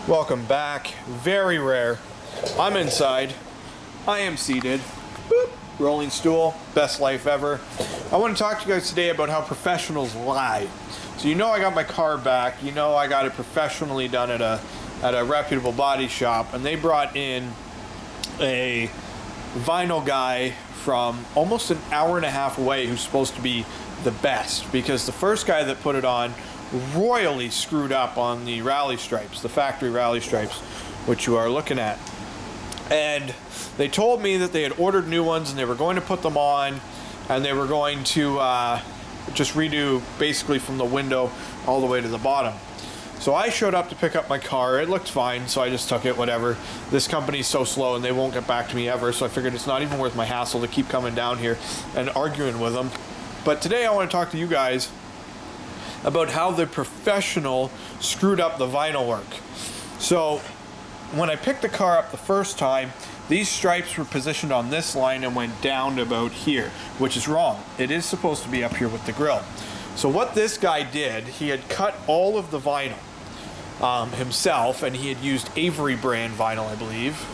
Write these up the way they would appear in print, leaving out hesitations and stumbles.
Welcome back. Very rare. I'm inside. I am seated. Boop. Rolling stool. Best life ever. I want to talk to you guys today about how professionals lie. So you know I got my car back. You know I got it professionally done at a reputable body shop, and they brought in a vinyl guy from almost an hour and a half away who's supposed to be the best, because the first guy that put it on royally screwed up on the rally stripes, the factory rally stripes, which you are looking at. And they told me that they had ordered new ones and they were going to put them on, and they were going to just redo basically from the window all the way to the bottom. So I showed up to pick up my car. It looked fine, so I just took it, whatever. This company's so slow and they won't get back to me ever, so I figured it's not even worth my hassle to keep coming down here and arguing with them. But today I want to talk to you guys about how the professional screwed up the vinyl work. So when I picked the car up the first time, these stripes were positioned on this line and went down to about here, which is wrong. It is supposed to be up here with the grill. So what this guy did, he had cut all of the vinyl himself, and he had used Avery brand vinyl, I believe.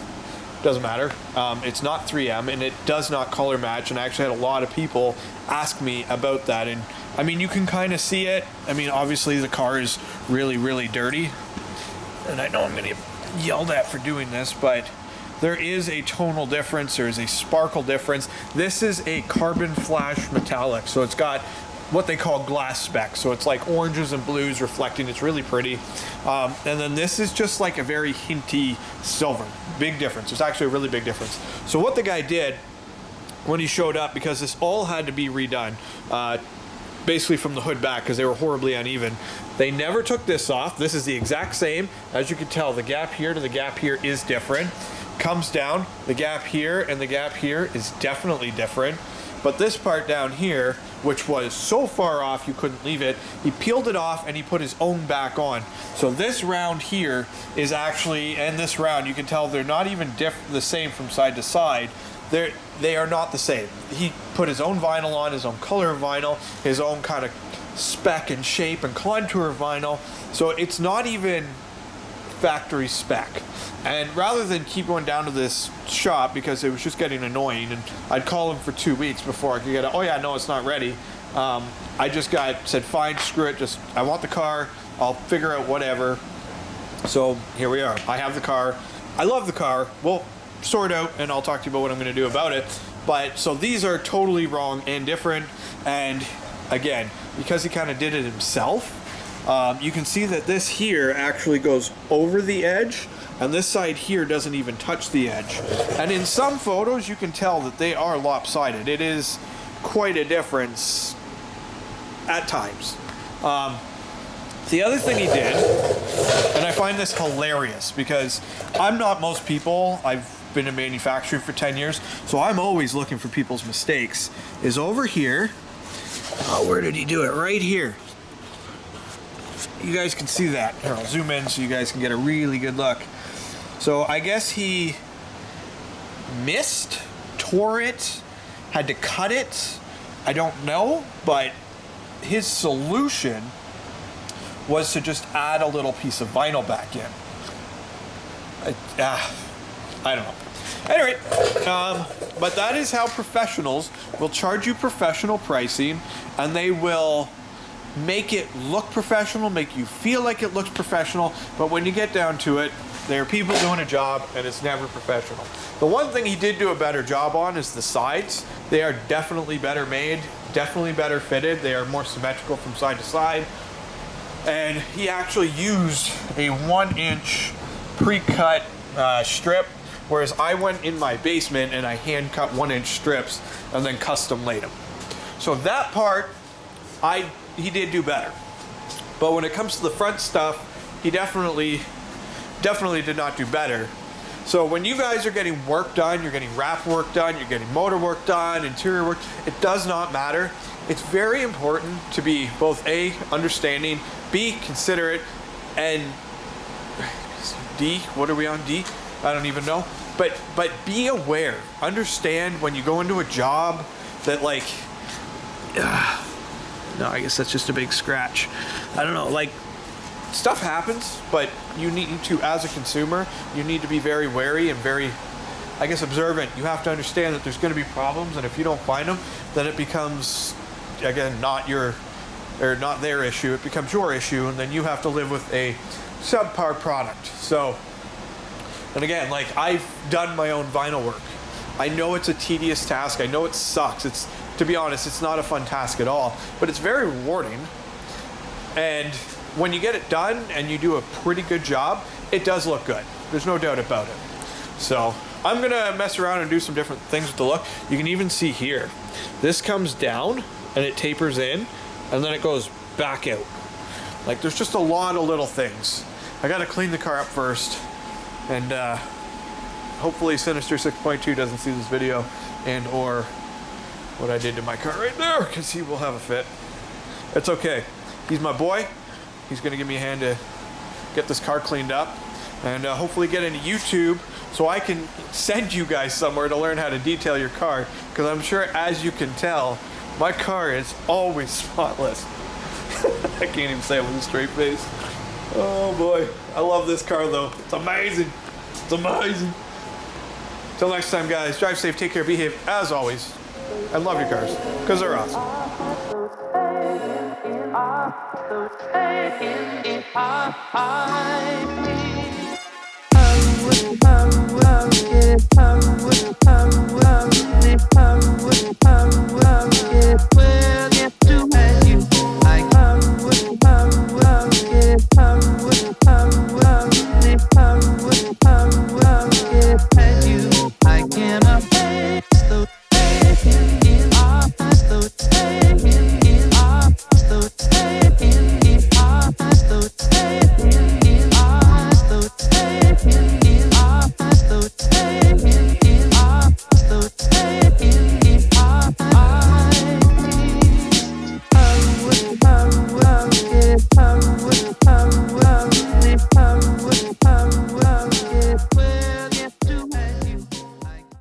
Doesn't matter. It's not 3M, and it does not color match, and I actually had a lot of people ask me about that. And I mean, you can kind of see it. I mean, obviously the car is really, really dirty, and I know I'm going to get yelled at for doing this, but there is a tonal difference. There's a sparkle difference. This is a carbon flash metallic, so it's got what they call glass specs. So it's like oranges and blues reflecting. It's really pretty. And then this is just like a very hinty silver. Big difference. There's actually a really big difference. So what the guy did when he showed up, because this all had to be redone, basically from the hood back, because they were horribly uneven. They never took this off. This is the exact same. As you can tell, the gap here to the gap here is different. Comes down, the gap here and the gap here is definitely different. But this part down here, which was so far off you couldn't leave it, he peeled it off and he put his own back on. So this round here is actually, and this round, you can tell they're not even the same from side to side. They are not the same. He put his own vinyl on, his own color of vinyl, his own kind of spec and shape and contour of vinyl. So it's not even factory spec. And rather than keep going down to this shop, because it was just getting annoying, and I'd call him for 2 weeks before I could get it. Oh yeah, no, it's not ready. I just said, fine, screw it. I want the car. I'll figure out whatever. So here we are. I have the car. I love the car. We'll sort out, and I'll talk to you about what I'm going to do about it. But so these are totally wrong and different. And again, because he kind of did it himself, you can see that this here actually goes over the edge, and this side here doesn't even touch the edge. And in some photos you can tell that they are lopsided. It is quite a difference at times. The other thing he did, and I find this hilarious because I'm not most people, I've been in manufacturing for 10 years, so I'm always looking for people's mistakes, is over here. Oh, where did he do it? Right here. You guys can see that. Here, I'll zoom in so you guys can get a really good look. So I guess he missed, tore it, had to cut it. I don't know, but his solution was to just add a little piece of vinyl back in. I don't know. Anyway, but that is how professionals will charge you professional pricing, and they will make it look professional, make you feel like it looks professional, but when you get down to it, there are people doing a job and it's never professional. The one thing he did do a better job on is the sides. They are definitely better made, definitely better fitted. They are more symmetrical from side to side. And he actually used a 1-inch pre-cut strip, whereas I went in my basement and I hand cut 1-inch strips and then custom laid them. So that part, he did do better. But when it comes to the front stuff, he definitely did not do better. So when you guys are getting work done, you're getting wrap work done, you're getting motor work done, interior work, it does not matter. It's very important to be both A, understanding, B, considerate, and D, what are we on, D? I don't even know. But be aware. Understand when you go into a job that like, no, I guess that's just a big scratch. I don't know, like stuff happens, but you need to, as a consumer, you need to be very wary and very, I guess, observant. You have to understand that there's going to be problems, and if you don't find them, then it becomes, again, not their issue. It becomes your issue, and then you have to live with a subpar product. So, and again, like, I've done my own vinyl work. I know it's a tedious task. I know it sucks. It's, to be honest, it's not a fun task at all, but it's very rewarding. And when you get it done and you do a pretty good job, it does look good. There's no doubt about it. So I'm gonna mess around and do some different things with the look. You can even see here, this comes down and it tapers in, and then it goes back out. Like, there's just a lot of little things. I gotta clean the car up first, and hopefully Sinister 6.2 doesn't see this video and or what I did to my car right there, because he will have a fit. It's okay. He's my boy. He's gonna give me a hand to get this car cleaned up and hopefully get into YouTube so I can send you guys somewhere to learn how to detail your car, because I'm sure, as you can tell, my car is always spotless. I can't even say it with a straight face. Oh boy, I love this car though. It's amazing. It's amazing. Till next time, guys, drive safe, take care, behave as always, and love your cars, because they're awesome. I